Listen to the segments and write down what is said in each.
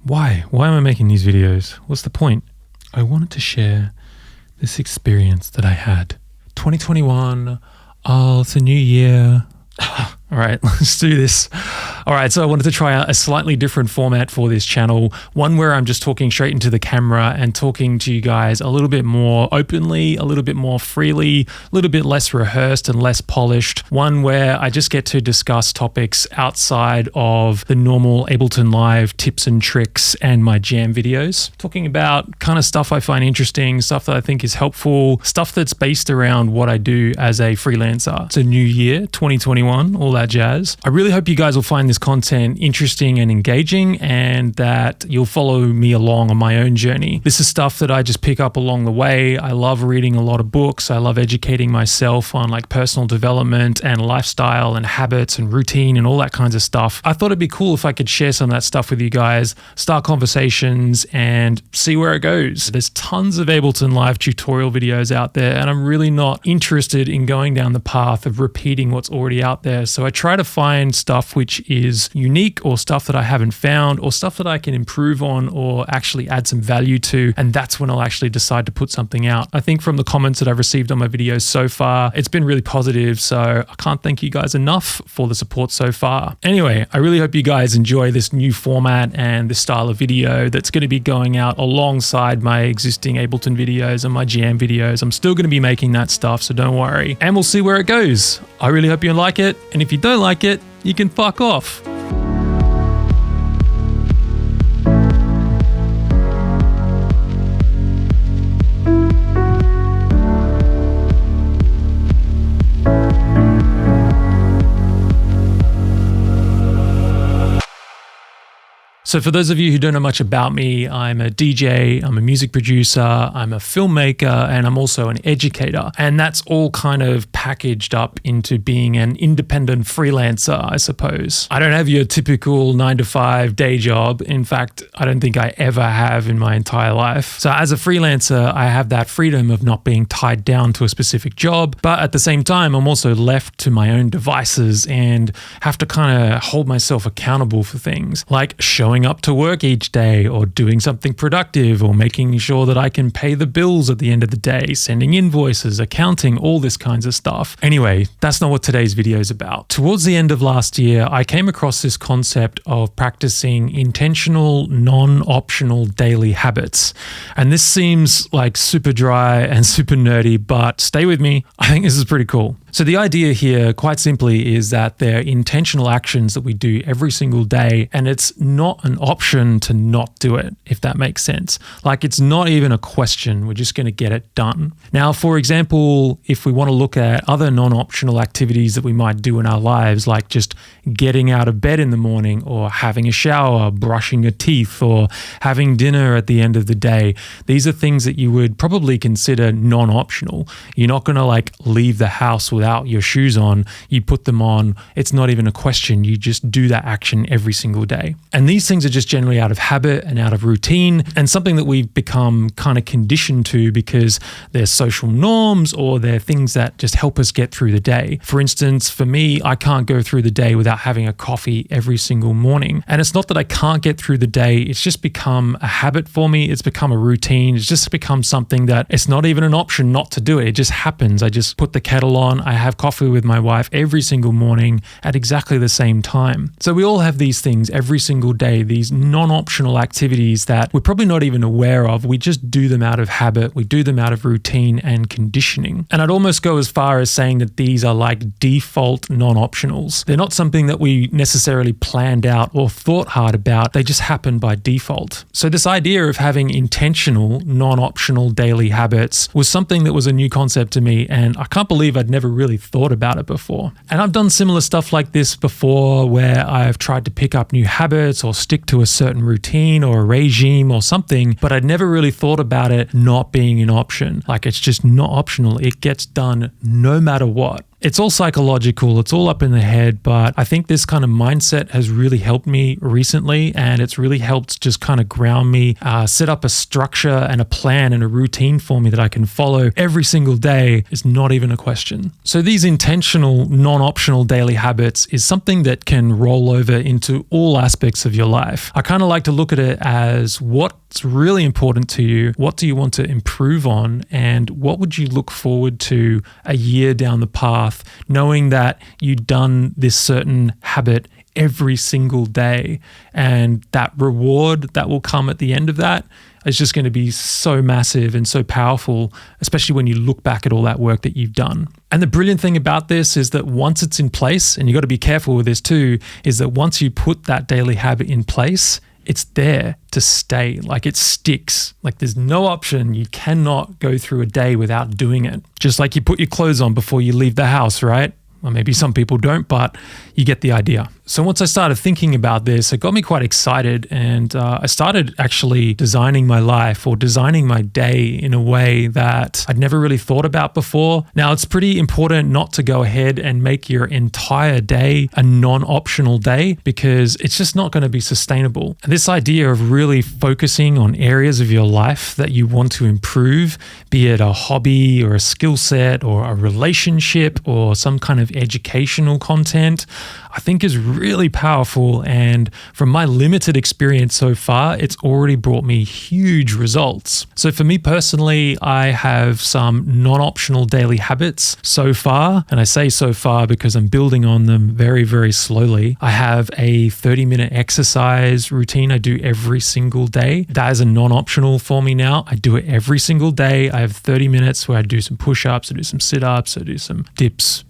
Why? Why am I making these videos? What's the point? I wanted to share this experience that I had. 2021, it's a new year. All right, let's do this. All right, so I wanted to try out a slightly different format for this channel, one where I'm just talking straight into the camera and talking to you guys a little bit more openly, a little bit more freely, a little bit less rehearsed and less polished, one where I just get to discuss topics outside of the normal Ableton Live tips and tricks and my jam videos, talking about kind of stuff I find interesting, stuff that I think is helpful, stuff that's based around what I do as a freelancer. It's a new year, 2021, all that jazz. I really hope you guys will find this content interesting and engaging, and that you'll follow me along on my own journey. This is stuff that I just pick up along the way. I love reading a lot of books. I love educating myself on like personal development and lifestyle and habits and routine and all that kinds of stuff. I thought it'd be cool if I could share some of that stuff with you guys, start conversations and see where it goes. There's tons of Ableton Live tutorial videos out there, and I'm really not interested in going down the path of repeating what's already out there. So I try to find stuff which is unique, or stuff that I haven't found, or stuff that I can improve on or actually add some value to, and that's when I'll actually decide to put something out. I think from the comments that I've received on my videos so far, it's been really positive, so I can't thank you guys enough for the support so far. Anyway, I really hope you guys enjoy this new format and this style of video that's going to be going out alongside my existing Ableton videos and my jam videos. I'm still going to be making that stuff, so don't worry, and we'll see where it goes. I really hope you like it, and if you don't like it, you can fuck off. So for those of you who don't know much about me, I'm a DJ, I'm a music producer, I'm a filmmaker, and I'm also an educator. And that's all kind of packaged up into being an independent freelancer, I suppose. I don't have your typical 9-to-5 day job. In fact, I don't think I ever have in my entire life. So as a freelancer, I have that freedom of not being tied down to a specific job. But at the same time, I'm also left to my own devices and have to kind of hold myself accountable for things like showing up to work each day, or doing something productive, or making sure that I can pay the bills at the end of the day, sending invoices, accounting, all this kinds of stuff. Anyway, that's not what today's video is about. Towards the end of last year, I came across this concept of practicing intentional, non-optional daily habits. And this seems like super dry and super nerdy, but stay with me. I think this is pretty cool. So the idea here, quite simply, is that they're intentional actions that we do every single day, and it's not an option to not do it, if that makes sense. Like, it's not even a question, we're just going to get it done. Now, for example, if we want to look at other non-optional activities that we might do in our lives, like just getting out of bed in the morning, or having a shower, brushing your teeth, or having dinner at the end of the day, these are things that you would probably consider non-optional. You're not going to like leave the house without your shoes on. You put them on. It's not even a question. You just do that action every single day. And these things are just generally out of habit and out of routine, and something that we've become kind of conditioned to because they're social norms, or they're things that just help us get through the day. For instance, for me, I can't go through the day without having a coffee every single morning. And it's not that I can't get through the day. It's just become a habit for me. It's become a routine. It's just become something that it's not even an option not to do it. It just happens. I just put the kettle on. I have coffee with my wife every single morning at exactly the same time. So we all have these things every single day, these non-optional activities that we're probably not even aware of. We just do them out of habit. We do them out of routine and conditioning. And I'd almost go as far as saying that these are like default non-optionals. They're not something that we necessarily planned out or thought hard about. They just happen by default. So this idea of having intentional, non-optional daily habits was something that was a new concept to me, and I can't believe I'd never really thought about it before. And I've done similar stuff like this before, where I've tried to pick up new habits or stick to a certain routine or a regime or something, but I'd never really thought about it not being an option. Like, it's just not optional. It gets done no matter what. It's all psychological, it's all up in the head, but I think this kind of mindset has really helped me recently, and it's really helped just kind of ground me, set up a structure and a plan and a routine for me that I can follow every single day is not even a question. So these intentional, non-optional daily habits is something that can roll over into all aspects of your life. I kind of like to look at it as what's really important to you, what do you want to improve on, and what would you look forward to a year down the path, knowing that you've done this certain habit every single day, and that reward that will come at the end of that is just going to be so massive and so powerful, especially when you look back at all that work that you've done. And the brilliant thing about this is that once it's in place, and you got to be careful with this too, is that once you put that daily habit in place, it's there to stay. Like, it sticks. Like, there's no option. You cannot go through a day without doing it. Just like you put your clothes on before you leave the house, right? Well, maybe some people don't, but you get the idea. So once I started thinking about this, it got me quite excited, and I started actually designing my life or designing my day in a way that I'd never really thought about before. Now, it's pretty important not to go ahead and make your entire day a non-optional day, because it's just not going to be sustainable. And this idea of really focusing on areas of your life that you want to improve, be it a hobby or a skill set or a relationship or some kind of educational content, I think is really powerful. And from my limited experience so far, it's already brought me huge results. So for me personally, I have some non-optional daily habits so far. And I say so far because I'm building on them very, very slowly. I have a 30-minute exercise routine I do every single day. That is a non-optional for me now. I do it every single day. I have 30 minutes where I do some push-ups, I do some sit-ups, I do some dips,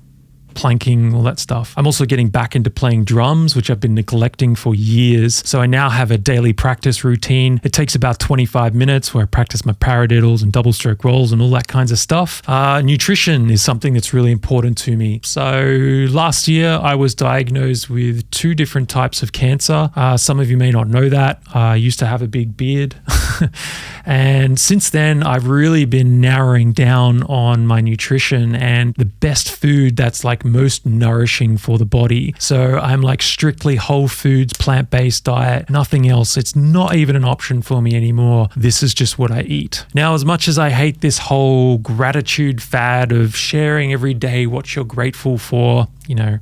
planking, all that stuff. I'm also getting back into playing drums, which I've been neglecting for years. So I now have a daily practice routine. It takes about 25 minutes where I practice my paradiddles and double stroke rolls and all that kinds of stuff. Nutrition is something that's really important to me. So last year I was diagnosed with 2 different types of cancer. Some of you may not know that. I used to have a big beard. And since then, I've really been narrowing down on my nutrition and the best food that's like most nourishing for the body. So I'm like strictly whole foods, plant-based diet, nothing else. It's not even an option for me anymore. This is just what I eat. Now, as much as I hate this whole gratitude fad of sharing every day what you're grateful for, you know,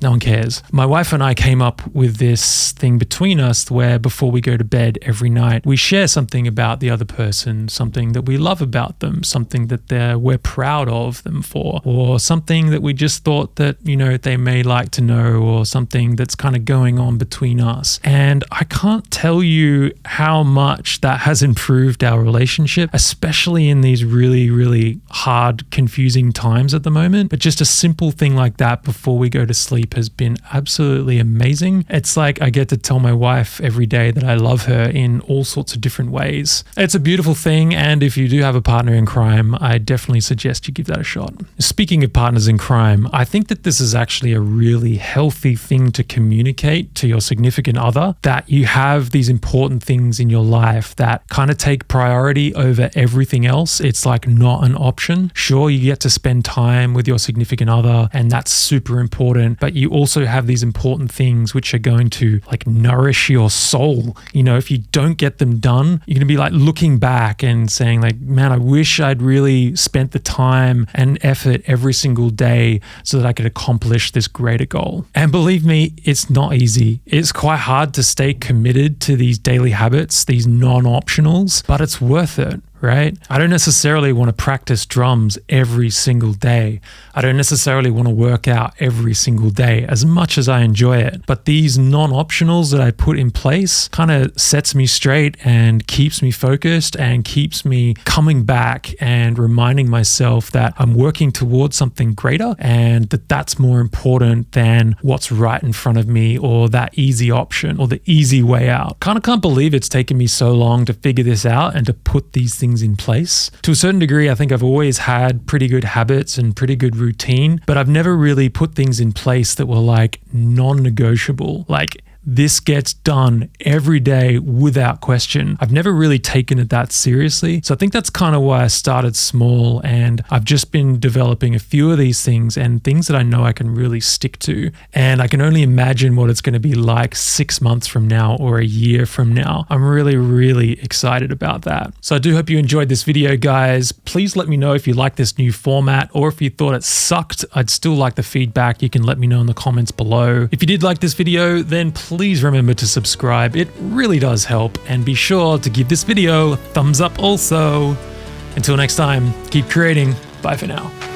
no one cares. My wife and I came up with this thing between us where before we go to bed every night, we share something about the other person, something that we love about them, something that we're proud of them for, or something that we just thought that, you know, they may like to know, or something that's kind of going on between us. And I can't tell you how much that has improved our relationship, especially in these really, really hard, confusing times at the moment. But just a simple thing like that before we go to sleep has been absolutely amazing. It's like I get to tell my wife every day that I love her in all sorts of different ways. It's a beautiful thing, and if you do have a partner in crime, I definitely suggest you give that a shot. Speaking of partners in crime, I think that this is actually a really healthy thing to communicate to your significant other, that you have these important things in your life that kind of take priority over everything else. It's like not an option. Sure, you get to spend time with your significant other, and that's super important, but you also have these important things which are going to like nourish your soul. You know, if you don't get them done, you're going to be like looking back and saying like, man, I wish I'd really spent the time and effort every single day so that I could accomplish this greater goal. And believe me, it's not easy. It's quite hard to stay committed to these daily habits, these non-optionals, but it's worth it. Right? I don't necessarily want to practice drums every single day. I don't necessarily want to work out every single day as much as I enjoy it. But these non-optionals that I put in place kind of sets me straight and keeps me focused and keeps me coming back and reminding myself that I'm working towards something greater and that that's more important than what's right in front of me or that easy option or the easy way out. Kind of can't believe it's taken me so long to figure this out and to put these things in place. To a certain degree, I think I've always had pretty good habits and pretty good routine, but I've never really put things in place that were like non-negotiable. Like this gets done every day without question. I've never really taken it that seriously. So I think that's kind of why I started small, and I've just been developing a few of these things and things that I know I can really stick to. And I can only imagine what it's going to be like 6 months from now or a year from now. I'm really excited about that. So I do hope you enjoyed this video, guys. Please let me know if you like this new format, or if you thought it sucked. I'd still like the feedback. You can let me know in the comments below. If you did like this video, then please remember to subscribe. It really does help. And be sure to give this video a thumbs up also. Until next time, keep creating. Bye for now.